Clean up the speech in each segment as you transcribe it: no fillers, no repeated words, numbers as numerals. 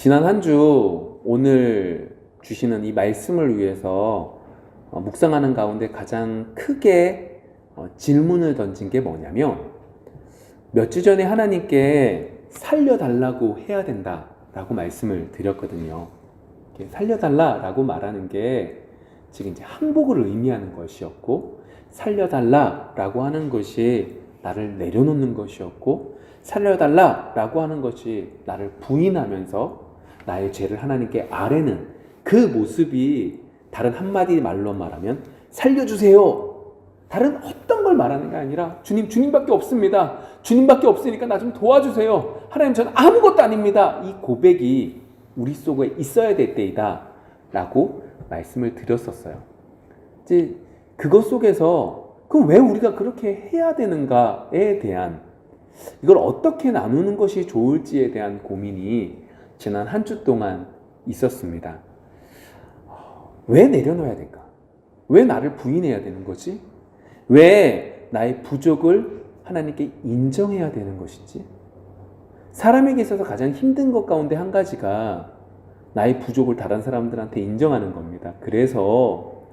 지난 한 주 오늘 주시는 이 말씀을 위해서 묵상하는 가운데 가장 크게 질문을 던진 게 뭐냐면, 몇 주 전에 하나님께 살려달라고 해야 된다라고 말씀을 드렸거든요. 살려달라라고 말하는 게 지금 이제 항복을 의미하는 것이었고, 살려달라라고 하는 것이 나를 내려놓는 것이었고, 살려달라라고 하는 것이 나를 부인하면서 나의 죄를 하나님께 아뢰는 그 모습이, 다른 한마디 말로 말하면 살려주세요, 다른 어떤 걸 말하는 게 아니라 주님밖에 없습니다, 주님밖에 없으니까 나 좀 도와주세요, 하나님 저는 아무것도 아닙니다, 이 고백이 우리 속에 있어야 될 때이다 라고 말씀을 드렸었어요. 이제 그것 속에서 그럼 왜 우리가 그렇게 해야 되는가에 대한, 이걸 어떻게 나누는 것이 좋을지에 대한 고민이 지난 한 주 동안 있었습니다. 왜 내려놓아야 될까? 왜 나를 부인해야 되는 거지? 왜 나의 부족을 하나님께 인정해야 되는 것인지? 사람에게 있어서 가장 힘든 것 가운데 한 가지가 나의 부족을 다른 사람들한테 인정하는 겁니다. 그래서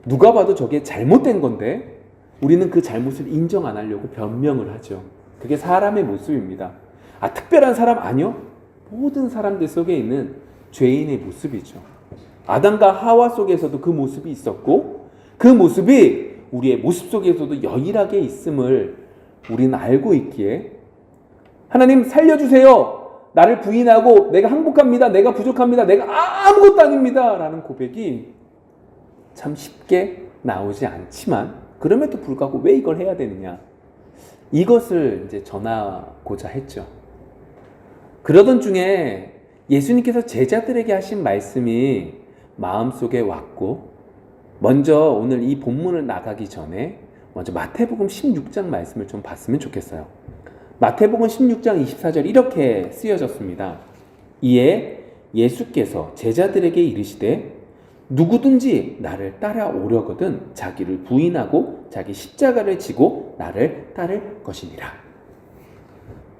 누가 봐도 저게 잘못된 건데 우리는 그 잘못을 인정 안 하려고 변명을 하죠. 그게 사람의 모습입니다. 특별한 사람 아니요? 모든 사람들 속에 있는 죄인의 모습이죠. 아담과 하와 속에서도 그 모습이 있었고, 그 모습이 우리의 모습 속에서도 유일하게 있음을 우리는 알고 있기에, 하나님 살려주세요, 나를 부인하고 내가 항복합니다, 내가 부족합니다, 내가 아무것도 아닙니다 라는 고백이 참 쉽게 나오지 않지만, 그럼에도 불구하고 왜 이걸 해야 되느냐, 이것을 이제 전하고자 했죠. 그러던 중에 예수님께서 제자들에게 하신 말씀이 마음속에 왔고, 먼저 오늘 이 본문을 나가기 전에 먼저 마태복음 16장 말씀을 좀 봤으면 좋겠어요. 마태복음 16장 24절 이렇게 쓰여졌습니다. 이에 예수께서 제자들에게 이르시되 누구든지 나를 따라오려거든 자기를 부인하고 자기 십자가를 지고 나를 따를 것이니라.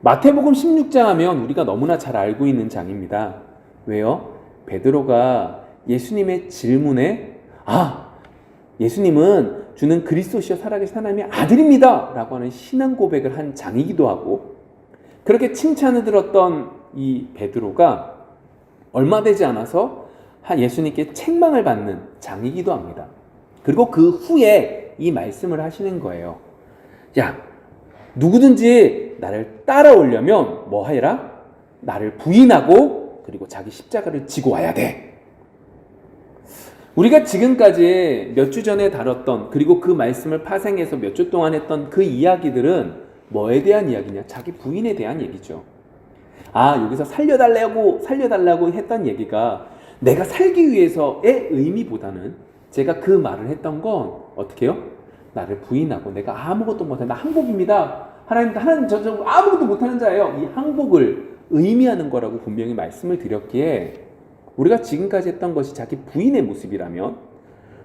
마태복음 16장 하면 우리가 너무나 잘 알고 있는 장입니다. 왜요? 베드로가 예수님의 질문에 예수님은 주는 그리스도시여 살아계신 하나님의 아들입니다 라고 하는 신앙 고백을 한 장이기도 하고, 그렇게 칭찬을 들었던 이 베드로가 얼마 되지 않아서 예수님께 책망을 받는 장이기도 합니다. 그리고 그 후에 이 말씀을 하시는 거예요. 누구든지 나를 따라오려면 뭐 하여라? 나를 부인하고 그리고 자기 십자가를 지고 와야 돼. 우리가 지금까지 몇 주 전에 다뤘던, 그리고 그 말씀을 파생해서 몇 주 동안 했던 그 이야기들은 뭐에 대한 이야기냐? 자기 부인에 대한 얘기죠. 여기서 살려달라고 했던 얘기가 내가 살기 위해서의 의미보다는, 제가 그 말을 했던 건 어떻게 해요? 나를 부인하고 내가 아무것도 못해, 나 항복입니다, 하나님 저 아무것도 못하는 자예요, 이 항복을 의미하는 거라고 분명히 말씀을 드렸기에, 우리가 지금까지 했던 것이 자기 부인의 모습이라면,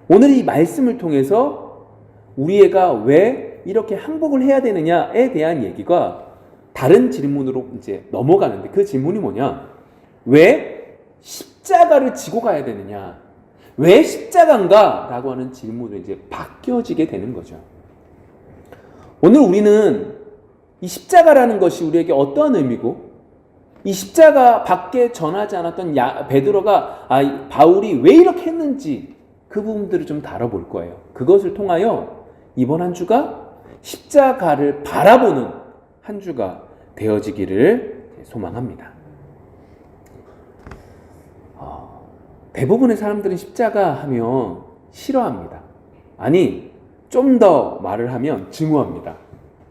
오늘 이 말씀을 통해서 우리 애가 왜 이렇게 항복을 해야 되느냐에 대한 얘기가 다른 질문으로 이제 넘어가는데, 그 질문이 뭐냐? 왜 십자가를 지고 가야 되느냐? 왜 십자가인가? 라고 하는 질문으로 이제 바뀌어지게 되는 거죠. 오늘 우리는 이 십자가라는 것이 우리에게 어떠한 의미고, 이 십자가 밖에 전하지 않았던 베드로가 바울이 왜 이렇게 했는지 그 부분들을 좀 다뤄볼 거예요. 그것을 통하여 이번 한 주가 십자가를 바라보는 한 주가 되어지기를 소망합니다. 대부분의 사람들은 십자가 하면 싫어합니다. 좀 더 말을 하면 증오합니다.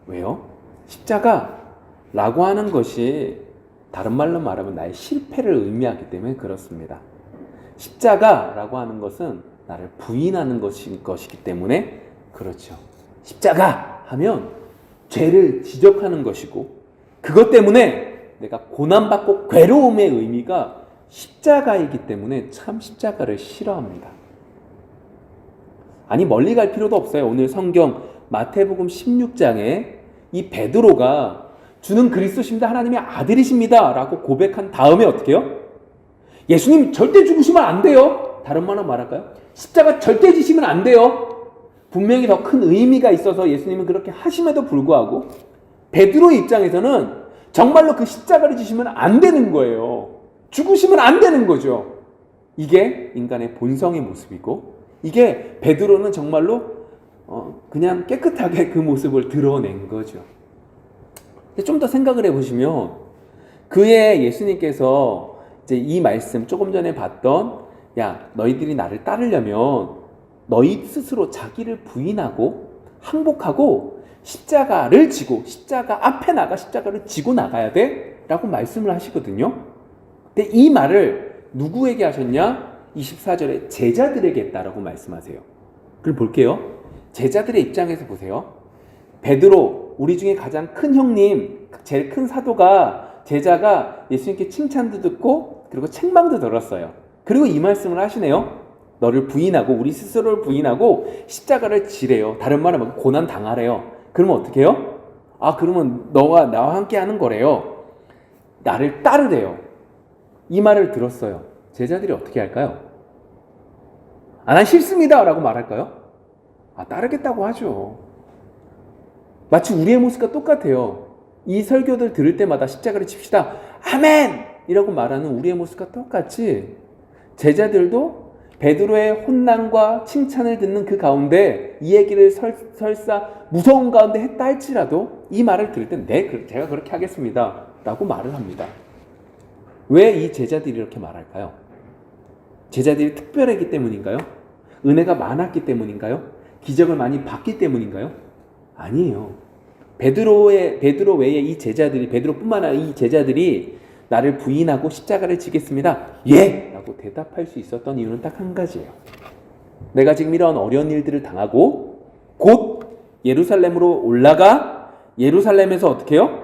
왜요? 십자가라고 하는 것이 다른 말로 말하면 나의 실패를 의미하기 때문에 그렇습니다. 십자가라고 하는 것은 나를 부인하는 것이기 때문에 그렇죠. 십자가 하면 죄를 지적하는 것이고, 그것 때문에 내가 고난받고 괴로움의 의미가 십자가이기 때문에 참 십자가를 싫어합니다. 멀리 갈 필요도 없어요. 오늘 성경 마태복음 16장에 이 베드로가 주는 그리스도십니다, 하나님의 아들이십니다 라고 고백한 다음에 어떻게 해요? 예수님 절대 죽으시면 안 돼요. 다른 말로 말할까요? 십자가 절대 지시면 안 돼요. 분명히 더 큰 의미가 있어서 예수님은 그렇게 하심에도 불구하고 베드로의 입장에서는 정말로 그 십자가를 지시면 안 되는 거예요. 죽으시면 안 되는 거죠. 이게 인간의 본성의 모습이고, 이게 베드로는 정말로 그냥 깨끗하게 그 모습을 드러낸 거죠. 좀 더 생각을 해보시면, 그의 예수님께서 이제 이 말씀 조금 전에 봤던, 야, 너희들이 나를 따르려면 너희 스스로 자기를 부인하고 항복하고 십자가를 지고 십자가 앞에 나가 십자가를 지고 나가야 돼 라고 말씀을 하시거든요. 근데 이 말을 누구에게 하셨냐? 24절에 제자들에게 했다라고 말씀하세요. 그럼 볼게요. 제자들의 입장에서 보세요. 베드로, 우리 중에 가장 큰 형님, 제일 큰 사도가, 제자가 예수님께 칭찬도 듣고 그리고 책망도 들었어요. 그리고 이 말씀을 하시네요. 너를 부인하고, 우리 스스로를 부인하고 십자가를 지래요. 다른 말은 고난 당하래요. 그러면 어떻게 해요? 그러면 너가 나와 함께 하는 거래요. 나를 따르래요. 이 말을 들었어요. 제자들이 어떻게 할까요? 난 싫습니다 라고 말할까요? 따르겠다고 하죠. 마치 우리의 모습과 똑같아요. 이 설교들 들을 때마다 십자가를 칩시다, 아멘! 이라고 말하는 우리의 모습과 똑같이 제자들도 베드로의 혼난과 칭찬을 듣는 그 가운데 이 얘기를 설사 무서운 가운데 했다 할지라도 이 말을 들을 때 네, 제가 그렇게 하겠습니다 라고 말을 합니다. 왜 이 제자들이 이렇게 말할까요? 제자들이 특별했기 때문인가요? 은혜가 많았기 때문인가요? 기적을 많이 봤기 때문인가요? 아니에요. 베드로 외에 이 제자들이, 베드로뿐만 아니라 이 제자들이 나를 부인하고 십자가를 지겠습니다, 예! 라고 대답할 수 있었던 이유는 딱 한 가지예요. 내가 지금 이런 어려운 일들을 당하고 곧 예루살렘으로 올라가 예루살렘에서 어떻게 해요?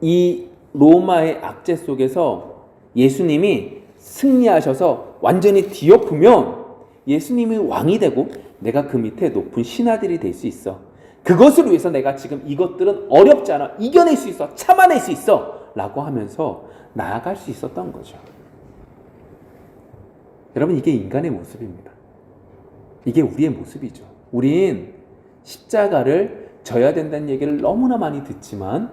이 로마의 악재 속에서 예수님이 승리하셔서 완전히 뒤엎으면 예수님이 왕이 되고 내가 그 밑에 높은 신하들이 될 수 있어. 그것을 위해서 내가 지금 이것들은 어렵지 않아, 이겨낼 수 있어, 참아낼 수 있어 라고 하면서 나아갈 수 있었던 거죠. 여러분, 이게 인간의 모습입니다. 이게 우리의 모습이죠. 우린 십자가를 져야 된다는 얘기를 너무나 많이 듣지만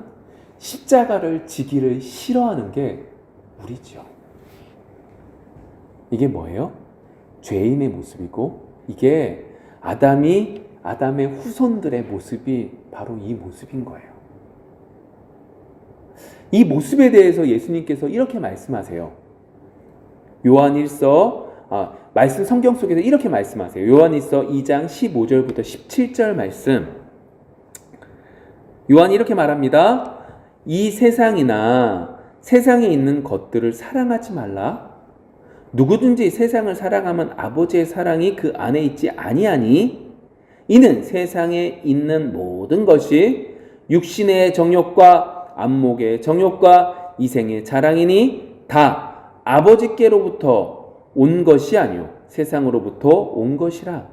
십자가를 지기를 싫어하는 게 우리죠. 이게 뭐예요? 죄인의 모습이고, 이게 아담의 후손들의 모습이 바로 이 모습인 거예요. 이 모습에 대해서 예수님께서 이렇게 말씀하세요. 말씀 성경 속에서 이렇게 말씀하세요. 요한일서 2장 15절부터 17절 말씀. 요한이 이렇게 말합니다. 이 세상이나 세상에 있는 것들을 사랑하지 말라. 누구든지 세상을 사랑하면 아버지의 사랑이 그 안에 있지 아니하니, 이는 세상에 있는 모든 것이 육신의 정욕과 안목의 정욕과 이생의 자랑이니 다 아버지께로부터 온 것이 아니요 세상으로부터 온 것이라.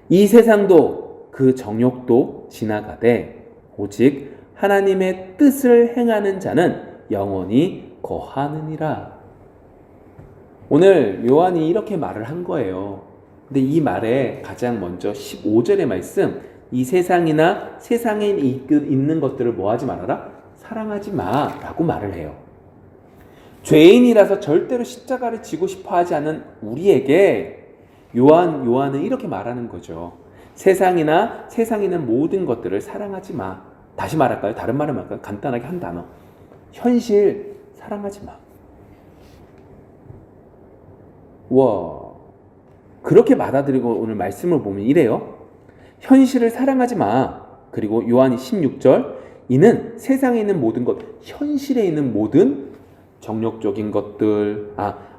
이 세상도 그 정욕도 지나가되 오직 하나님의 뜻을 행하는 자는 영원히 거하느니라. 오늘 요한이 이렇게 말을 한 거예요. 근데 이 말에 가장 먼저 15절의 말씀, 이 세상이나 세상에 있는 것들을 뭐 하지 말아라? 사랑하지 마 라고 말을 해요. 죄인이라서 절대로 십자가를 지고 싶어 하지 않은 우리에게 요한은 이렇게 말하는 거죠. 세상이나 세상에 있는 모든 것들을 사랑하지 마. 다시 말할까요? 다른 말을 말할까요? 간단하게 한 단어. 현실 사랑하지 마. 와, 그렇게 받아들이고 오늘 말씀을 보면 이래요. 현실을 사랑하지 마. 그리고 요한이 16절, 이는 세상에 있는 모든 것, 현실에 있는 모든 정욕적인 것들,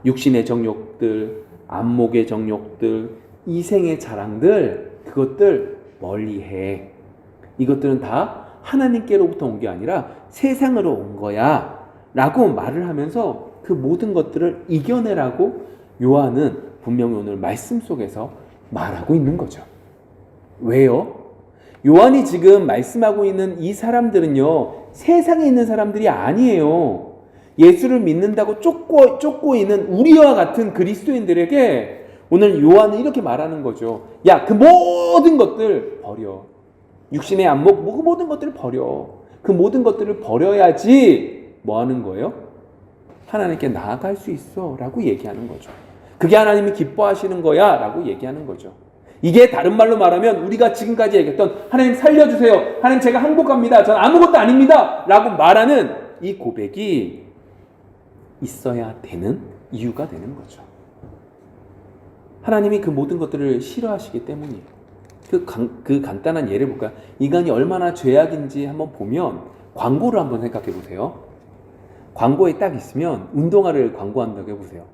육신의 정욕들, 안목의 정욕들, 이생의 자랑들, 그것들 멀리해. 이것들은 다 하나님께로부터 온 게 아니라 세상으로 온 거야 라고 말을 하면서 그 모든 것들을 이겨내라고 요한은 분명히 오늘 말씀 속에서 말하고 있는 거죠. 왜요? 요한이 지금 말씀하고 있는 이 사람들은요, 세상에 있는 사람들이 아니에요. 예수를 믿는다고 쫓고 있는 우리와 같은 그리스도인들에게 오늘 요한은 이렇게 말하는 거죠. 야, 그 모든 것들 버려. 육신의 안목, 그 모든 것들을 버려. 그 모든 것들을 버려야지 뭐 하는 거예요? 하나님께 나아갈 수 있어 라고 얘기하는 거죠. 그게 하나님이 기뻐하시는 거야 라고 얘기하는 거죠. 이게 다른 말로 말하면 우리가 지금까지 얘기했던 하나님 살려주세요, 하나님 제가 항복합니다, 전 아무것도 아닙니다 라고 말하는 이 고백이 있어야 되는 이유가 되는 거죠. 하나님이 그 모든 것들을 싫어하시기 때문이에요. 그 간단한 예를 볼까요? 인간이 얼마나 죄악인지 한번 보면 광고를 한번 생각해 보세요. 광고에 딱 있으면 운동화를 광고한다고 해보세요.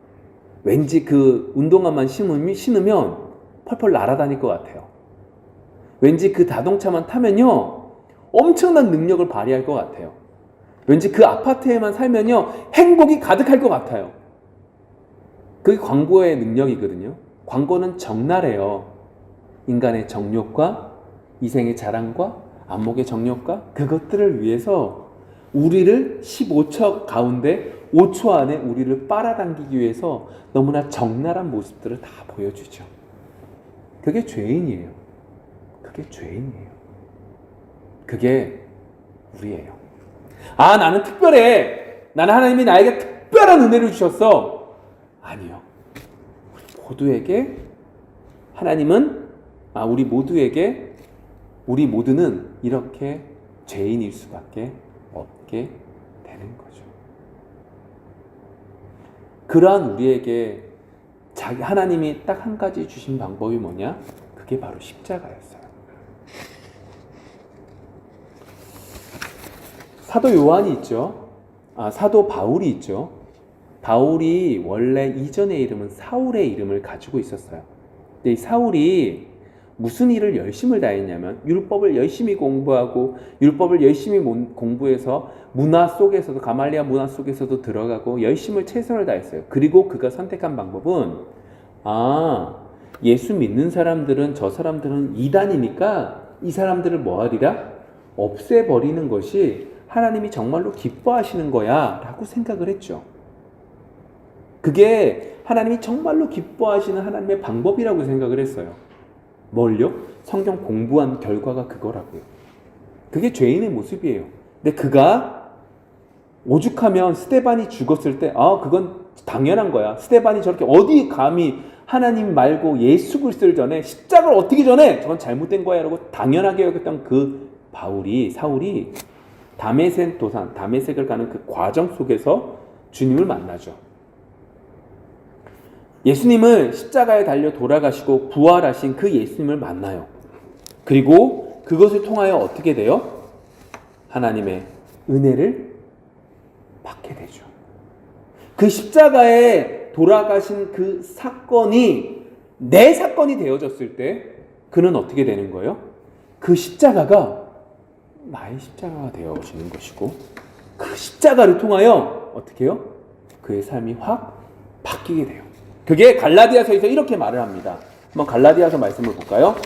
왠지 그 운동화만 신으면 펄펄 날아다닐 것 같아요. 왠지 그 자동차만 타면요 엄청난 능력을 발휘할 것 같아요. 왠지 그 아파트에만 살면요 행복이 가득할 것 같아요. 그게 광고의 능력이거든요. 광고는 적나라해요. 인간의 정욕과 이생의 자랑과 안목의 정욕과 그것들을 위해서 우리를 15초 가운데 5초 안에 우리를 빨아당기기 위해서 너무나 적나라한 모습들을 다 보여주죠. 그게 죄인이에요. 그게 죄인이에요. 그게 우리예요. 아, 나는 특별해. 나는 하나님이 나에게 특별한 은혜를 주셨어. 아니요. 우리 모두에게 하나님은 우리 모두는 이렇게 죄인일 수밖에 없게 되는 거죠. 그러한 우리에게 하나님이 딱 한 가지 주신 방법이 뭐냐? 그게 바로 십자가였어요. 사도 요한이 있죠. 사도 바울이 있죠. 바울이 원래 이전의 이름은 사울의 이름을 가지고 있었어요. 근데 이 사울이 무슨 일을 열심을 다했냐면 율법을 열심히 공부하고 율법을 열심히 공부해서 문화 속에서도 가말리아 문화 속에서도 들어가고 열심히 최선을 다했어요. 그리고 그가 선택한 방법은 예수 믿는 사람들은 저 사람들은 이단이니까 이 사람들을 뭐하리라? 없애버리는 것이 하나님이 정말로 기뻐하시는 거야 라고 생각을 했죠. 그게 하나님이 정말로 기뻐하시는 하나님의 방법이라고 생각을 했어요. 뭘요? 성경 공부한 결과가 그거라고요. 그게 죄인의 모습이에요. 근데 그가 오죽하면 스데반이 죽었을 때 그건 당연한 거야. 스데반이 저렇게 어디 감히 하나님 말고 예수 그리스도를 전해 십자가를 어떻게 전해? 저건 잘못된 거야 라고 당연하게 여겼던 그 사울이 다메섹을 가는 그 과정 속에서 주님을 만나죠. 예수님을 십자가에 달려 돌아가시고 부활하신 그 예수님을 만나요. 그리고 그것을 통하여 어떻게 돼요? 하나님의 은혜를 받게 되죠. 그 십자가에 돌아가신 그 사건이 내 사건이 되어졌을 때 그는 어떻게 되는 거예요? 그 십자가가 나의 십자가가 되어지는 것이고 그 십자가를 통하여 어떻게 해요? 그의 삶이 확 바뀌게 돼요. 그게 갈라디아서에서 이렇게 말을 합니다. 한번 갈라디아서 말씀을 볼까요?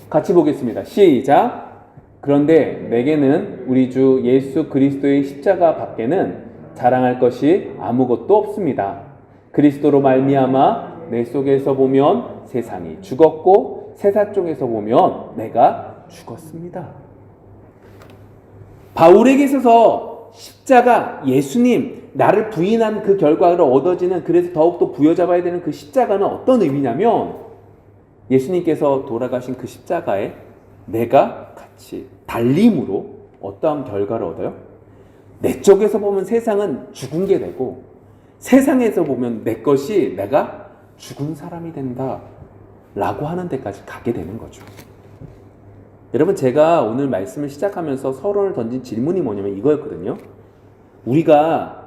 같이 보겠습니다. 시작. 그런데 내게는 우리 주 예수 그리스도의 십자가 밖에는 자랑할 것이 아무것도 없습니다. 그리스도로 말미암아 내 속에서 보면 세상이 죽었고 세상 쪽에서 보면 내가 죽었습니다. 바울에게 있어서 십자가, 예수님, 나를 부인한 그 결과로 얻어지는, 그래서 더욱더 부여잡아야 되는 그 십자가는 어떤 의미냐면 예수님께서 돌아가신 그 십자가에 내가 같이 달림으로 어떠한 결과를 얻어요? 내 쪽에서 보면 세상은 죽은 게 되고 세상에서 보면 내 것이 내가 죽은 사람이 된다 라고 하는 데까지 가게 되는 거죠. 여러분, 제가 오늘 말씀을 시작하면서 서론을 던진 질문이 뭐냐면 이거였거든요. 우리가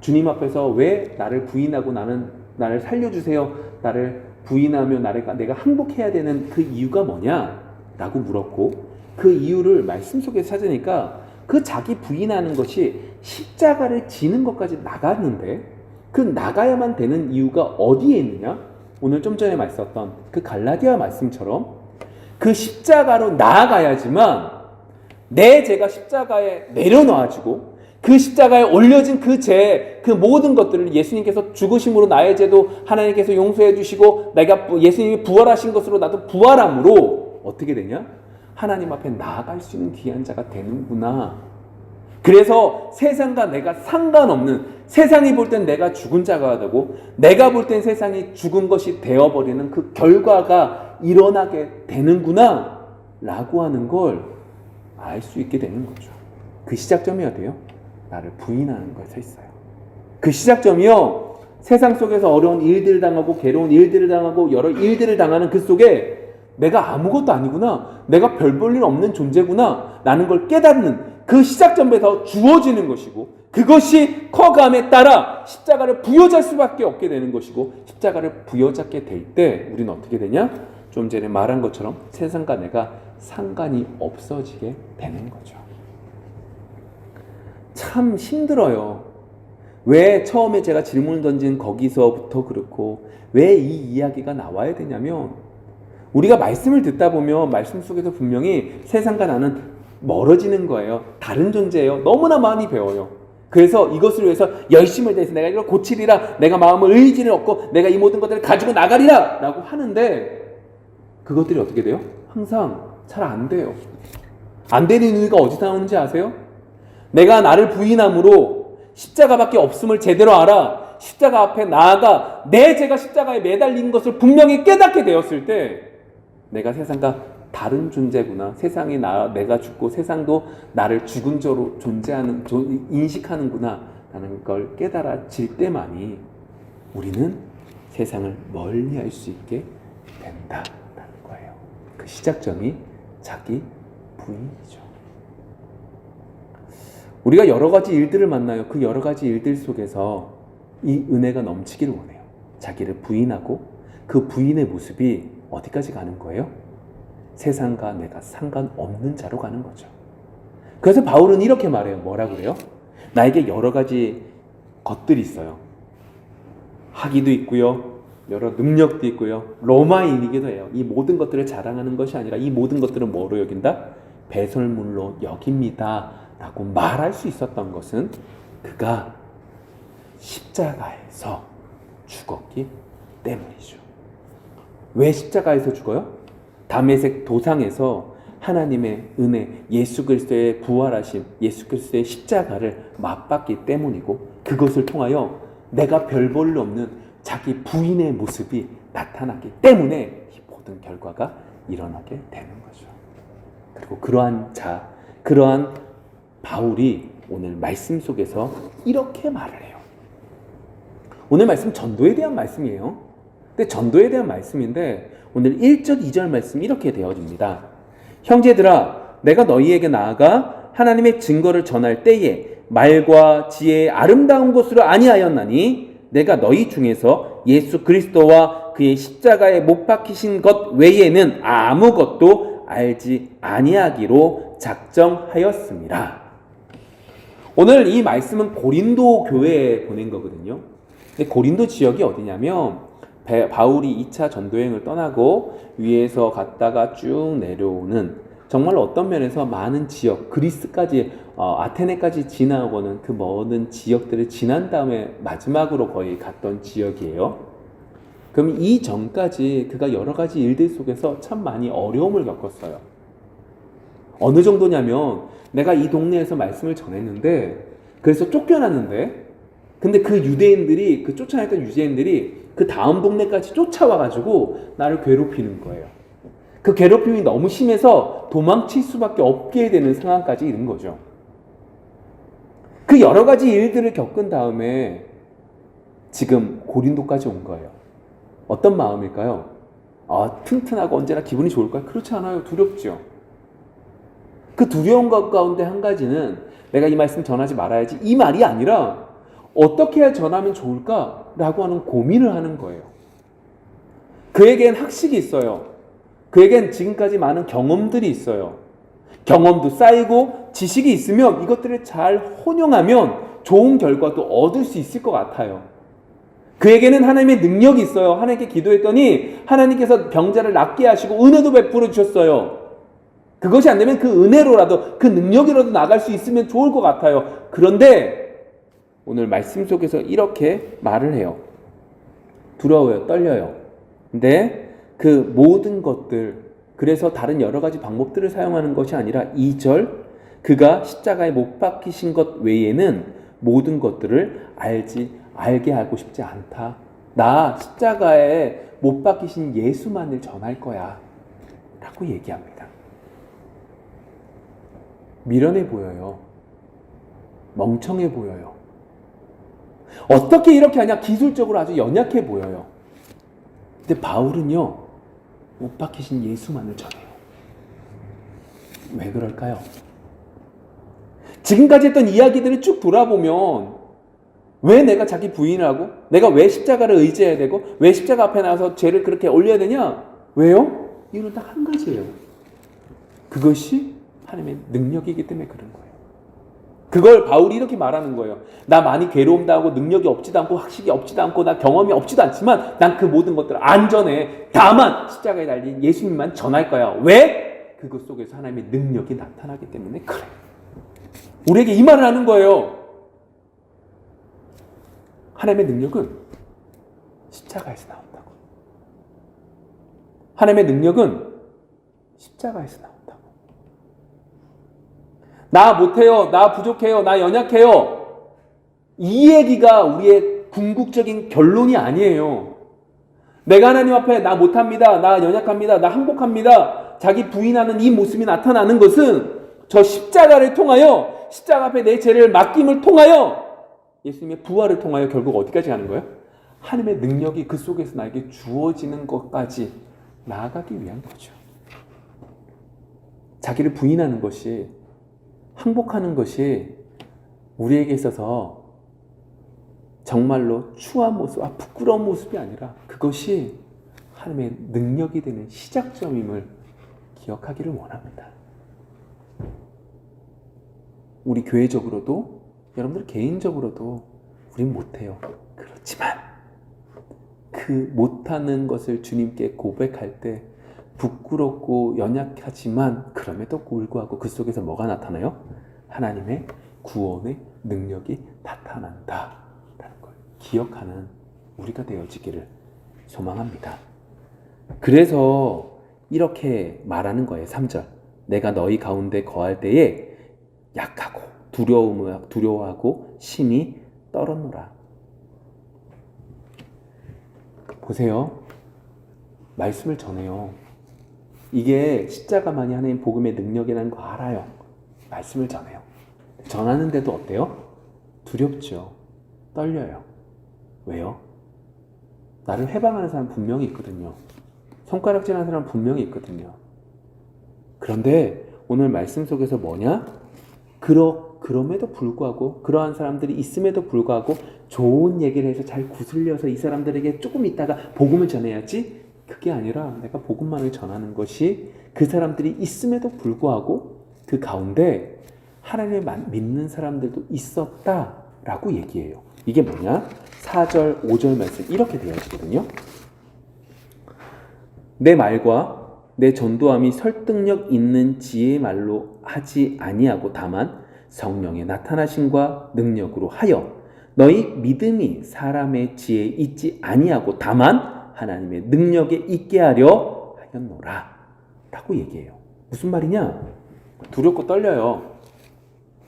주님 앞에서 왜 나를 부인하고 나를 살려주세요, 나를 부인하며 내가 항복해야 되는 그 이유가 뭐냐 라고 물었고, 그 이유를 말씀 속에 찾으니까 그 자기 부인하는 것이 십자가를 지는 것까지 나갔는데 그 나가야만 되는 이유가 어디에 있느냐? 오늘 좀 전에 말씀했던 그 갈라디아 말씀처럼 그 십자가로 나아가야지만 내 죄가 십자가에 내려놔지고 그 십자가에 올려진 그 죄, 그 모든 것들을 예수님께서 죽으심으로 나의 죄도 하나님께서 용서해 주시고 내가 예수님이 부활하신 것으로 나도 부활함으로 어떻게 되냐? 하나님 앞에 나아갈 수 있는 귀한 자가 되는구나. 그래서 세상과 내가 상관없는, 세상이 볼 땐 내가 죽은 자가 되고 내가 볼 땐 세상이 죽은 것이 되어버리는 그 결과가 일어나게 되는구나 라고 하는 걸 알 수 있게 되는 거죠. 그 시작점이 어디예요? 나를 부인하는 거에 서 있어요. 그 시작점이요, 세상 속에서 어려운 일들을 당하고 괴로운 일들을 당하고 여러 일들을 당하는 그 속에 내가 아무것도 아니구나, 내가 별 볼 일 없는 존재구나 라는 걸 깨닫는 그 시작점에서 주어지는 것이고, 그것이 커감에 따라 십자가를 부여잡을 수밖에 없게 되는 것이고, 십자가를 부여잡게 될 때 우리는 어떻게 되냐? 좀 전에 말한 것처럼 세상과 내가 상관이 없어지게 되는 거죠. 참 힘들어요. 왜 처음에 제가 질문을 던진 거기서부터 그렇고 왜 이 이야기가 나와야 되냐면, 우리가 말씀을 듣다 보면 말씀 속에서 분명히 세상과 나는 멀어지는 거예요. 다른 존재예요. 너무나 많이 배워요. 그래서 이것을 위해서 열심을 다해서 내가 이걸 고치리라, 내가 마음을 의지를 얻고 내가 이 모든 것들을 가지고 나가리라 라고 하는데, 그것들이 어떻게 돼요? 항상 잘 안 돼요. 안 되는 이유가 어디서 나오는지 아세요? 내가 나를 부인함으로 십자가밖에 없음을 제대로 알아 십자가 앞에 나아가 내 죄가 십자가에 매달린 것을 분명히 깨닫게 되었을 때, 내가 세상과 다른 존재구나, 세상이 내가 죽고 세상도 나를 죽은 자로 인식하는구나 라는 걸 깨달아질 때만이 우리는 세상을 멀리할 수 있게 된다라는 거예요. 그 시작점이 자기 부인이죠. 우리가 여러 가지 일들을 만나요. 그 여러 가지 일들 속에서 이 은혜가 넘치기를 원해요. 자기를 부인하고 그 부인의 모습이 어디까지 가는 거예요? 세상과 내가 상관없는 자로 가는 거죠. 그래서 바울은 이렇게 말해요. 뭐라고 그래요? 나에게 여러 가지 것들이 있어요. 학위도 있고요, 여러 능력도 있고요, 로마인이기도 해요. 이 모든 것들을 자랑하는 것이 아니라 이 모든 것들은 뭐로 여긴다? 배설물로 여깁니다 라고 말할 수 있었던 것은 그가 십자가에서 죽었기 때문이죠. 왜 십자가에서 죽어요? 다메섹 도상에서 하나님의 은혜, 예수 그리스도의 부활하심, 예수 그리스도의 십자가를 맛봤기 때문이고, 그것을 통하여 내가 별 볼 일 없는 자기 부인의 모습이 나타났기 때문에 이 모든 결과가 일어나게 되는 거죠. 그리고 그러한 바울이 오늘 말씀 속에서 이렇게 말을 해요. 오늘 말씀 전도에 대한 말씀이에요. 근데 전도에 대한 말씀인데 오늘 1절, 2절 말씀이 이렇게 되어집니다. 형제들아, 내가 너희에게 나아가 하나님의 증거를 전할 때에 말과 지혜의 아름다운 것으로 아니하였나니 내가 너희 중에서 예수 그리스도와 그의 십자가에 못 박히신 것 외에는 아무것도 알지 아니하기로 작정하였습니다. 오늘 이 말씀은 고린도 교회에 보낸 거거든요. 근데 고린도 지역이 어디냐면, 바울이 2차 전도여행을 떠나고 위에서 갔다가 쭉 내려오는, 정말 어떤 면에서 많은 지역, 그리스까지 아테네까지 지나고는 그 모든 지역들을 지난 다음에 마지막으로 거의 갔던 지역이에요. 그럼 이 전까지 그가 여러 가지 일들 속에서 참 많이 어려움을 겪었어요. 어느 정도냐면, 내가 이 동네에서 말씀을 전했는데 그래서 쫓겨났는데, 근데 그 유대인들이, 그 쫓아냈던 유대인들이 그 다음 동네까지 쫓아와가지고 나를 괴롭히는 거예요. 그 괴롭힘이 너무 심해서 도망칠 수밖에 없게 되는 상황까지 이른 거죠. 그 여러 가지 일들을 겪은 다음에 지금 고린도까지 온 거예요. 어떤 마음일까요? 튼튼하고 언제나 기분이 좋을까요? 그렇지 않아요. 두렵죠. 그 두려움 가운데 한 가지는 내가 이 말씀 전하지 말아야지, 이 말이 아니라 어떻게 해야 전하면 좋을까라고 하는 고민을 하는 거예요. 그에겐 학식이 있어요. 그에겐 지금까지 많은 경험들이 있어요. 경험도 쌓이고 지식이 있으면 이것들을 잘 혼용하면 좋은 결과도 얻을 수 있을 것 같아요. 그에게는 하나님의 능력이 있어요. 하나님께 기도했더니 하나님께서 병자를 낫게 하시고 은혜도 베풀어 주셨어요. 그것이 안 되면 그 은혜로라도 그 능력이라도 나갈 수 있으면 좋을 것 같아요. 그런데 오늘 말씀 속에서 이렇게 말을 해요. 두려워요. 떨려요. 근데 그 모든 것들, 그래서 다른 여러 가지 방법들을 사용하는 것이 아니라 2절, 그가 십자가에 못 박히신 것 외에는 모든 것들을 알게 하고 싶지 않다. 나 십자가에 못 박히신 예수만을 전할 거야 라고 얘기합니다. 미련해 보여요. 멍청해 보여요. 어떻게 이렇게 하냐? 기술적으로 아주 연약해 보여요. 근데 바울은요, 못 박히신 예수만을 전해요. 왜 그럴까요? 지금까지 했던 이야기들을 쭉 돌아보면 왜 내가 자기 부인을 하고, 내가 왜 십자가를 의지해야 되고, 왜 십자가 앞에 나와서 죄를 그렇게 올려야 되냐? 왜요? 이유는 딱 한 가지예요. 그것이 하나님의 능력이기 때문에 그런 거예요. 그걸 바울이 이렇게 말하는 거예요. 나 많이 괴로움도 하고 능력이 없지도 않고 학식이 없지도 않고 나 경험이 없지도 않지만 난 그 모든 것들을 안전해. 다만 십자가에 달린 예수님만 전할 거야. 왜? 그것 속에서 하나님의 능력이 나타나기 때문에 그래. 우리에게 이 말을 하는 거예요. 하나님의 능력은 십자가에서 나온다고. 하나님의 능력은 십자가에서 나온다고. 나 못해요. 나 부족해요. 나 연약해요. 이 얘기가 우리의 궁극적인 결론이 아니에요. 내가 하나님 앞에 나 못합니다. 나 연약합니다. 나 항복합니다. 자기 부인하는 이 모습이 나타나는 것은 저 십자가를 통하여, 십자가 앞에 내 죄를 맡김을 통하여, 예수님의 부활을 통하여 결국 어디까지 가는 거예요? 하나님의 능력이 그 속에서 나에게 주어지는 것까지 나아가기 위한 거죠. 자기를 부인하는 것이, 항복하는 것이 우리에게 있어서 정말로 추한 모습, 부끄러운 모습이 아니라 그것이 하나님의 능력이 되는 시작점임을 기억하기를 원합니다. 우리 교회적으로도, 여러분들 개인적으로도 우린 못해요. 그렇지만 그 못하는 것을 주님께 고백할 때 부끄럽고 연약하지만 그럼에도 불구하고 그 속에서 뭐가 나타나요? 하나님의 구원의 능력이 나타난다라는 걸 기억하는 우리가 되어지기를 소망합니다. 그래서 이렇게 말하는 거예요. 3절. 내가 너희 가운데 거할 때에 약하고 두려워하고 심히 떨었노라. 보세요. 말씀을 전해요. 이게 십자가만이 하나님 복음의 능력이라는 거 알아요. 말씀을 전해요. 전하는데도 어때요? 두렵죠. 떨려요. 왜요? 나를 해방하는 사람 분명히 있거든요. 손가락질하는 사람 분명히 있거든요. 그런데 오늘 말씀 속에서 뭐냐? 그럼에도 불구하고, 그러한 사람들이 있음에도 불구하고 좋은 얘기를 해서 잘 구슬려서 이 사람들에게 조금 있다가 복음을 전해야지, 그게 아니라 내가 복음만을 전하는 것이 그 사람들이 있음에도 불구하고 그 가운데 하나님을 믿는 사람들도 있었다라고 얘기해요. 이게 뭐냐? 4절, 5절 말씀 이렇게 되어지거든요. 내 말과 내 전도함이 설득력 있는 지혜의 말로 하지 아니하고 다만 성령의 나타나심과 능력으로 하여 너희 믿음이 사람의 지혜에 있지 아니하고 다만 하나님의 능력에 있게 하려 하였노라 라고 얘기해요. 무슨 말이냐? 두렵고 떨려요.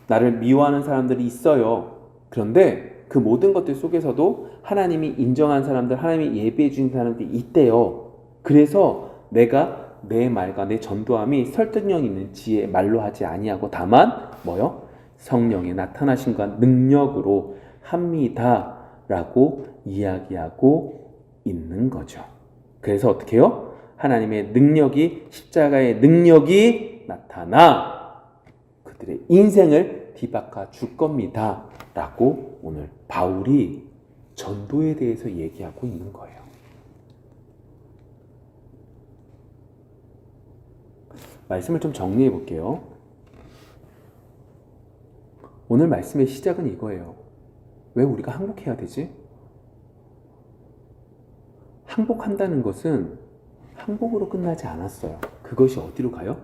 나를 미워하는 사람들이 있어요. 그런데 그 모든 것들 속에서도 하나님이 인정한 사람들, 하나님이 예배해 주신 사람들이 있대요. 그래서 내가 내 말과 내 전도함이 설득력 있는 지혜의 말로 하지 아니하고 다만 뭐요? 성령의 나타나심과 능력으로 합니다 라고 이야기하고 있는 거죠. 그래서 어떻게 해요? 하나님의 능력이, 십자가의 능력이 나타나 그들의 인생을 뒤바꿔 줄 겁니다 라고 오늘 바울이 전도에 대해서 얘기하고 있는 거예요. 말씀을 좀 정리해 볼게요. 오늘 말씀의 시작은 이거예요. 왜 우리가 항복해야 되지? 항복한다는 것은 항복으로 끝나지 않았어요. 그것이 어디로 가요?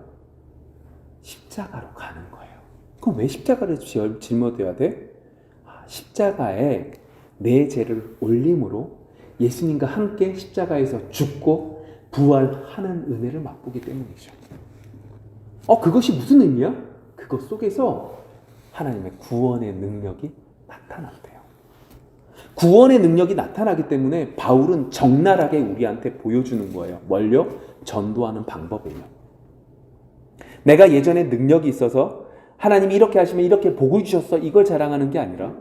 십자가로 가는 거예요. 그럼 왜 십자가를 짊어져야 돼? 십자가에 내 죄를 올림으로 예수님과 함께 십자가에서 죽고 부활하는 은혜를 맛보기 때문이죠. 그것이 무슨 의미야? 그것 속에서 하나님의 구원의 능력이 나타난대요. 구원의 능력이 나타나기 때문에 바울은 적나라하게 우리한테 보여주는 거예요. 뭘요? 전도하는 방법이에요. 내가 예전에 능력이 있어서 하나님이 이렇게 하시면 이렇게 복을 주셨어, 이걸 자랑하는 게 아니라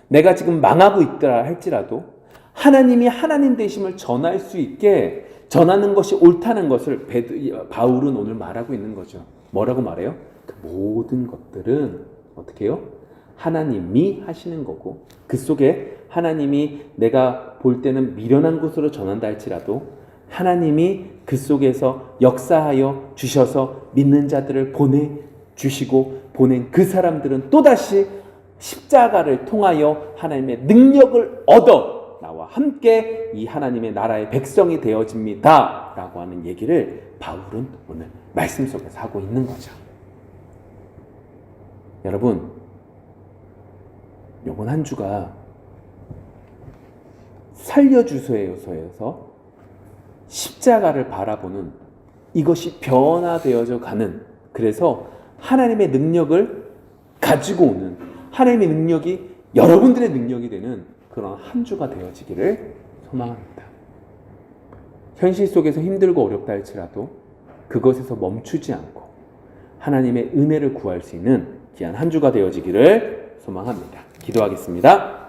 내가 지금 망하고 있더라 할지라도 하나님이 하나님 되심을 전할 수 있게 전하는 것이 옳다는 것을 바울은 오늘 말하고 있는 거죠. 뭐라고 말해요? 그 모든 것들은 어떻게 해요? 하나님이 하시는 거고, 그 속에 하나님이 내가 볼 때는 미련한 곳으로 전한다 할지라도 하나님이 그 속에서 역사하여 주셔서 믿는 자들을 보내주시고 보낸 그 사람들은 또다시 십자가를 통하여 하나님의 능력을 얻어 나와 함께 이 하나님의 나라의 백성이 되어집니다 라고 하는 얘기를 바울은 오늘 말씀 속에서 하고 있는 거죠. 여러분, 이번 한 주가 살려주소서에서 십자가를 바라보는 이것이 변화되어져 가는, 그래서 하나님의 능력을 가지고 오는, 하나님의 능력이 여러분들의 능력이 되는 그런 한 주가 되어지기를 소망합니다. 현실 속에서 힘들고 어렵다 할지라도 그것에서 멈추지 않고 하나님의 은혜를 구할 수 있는 귀한 한 주가 되어지기를 소망합니다. 기도하겠습니다.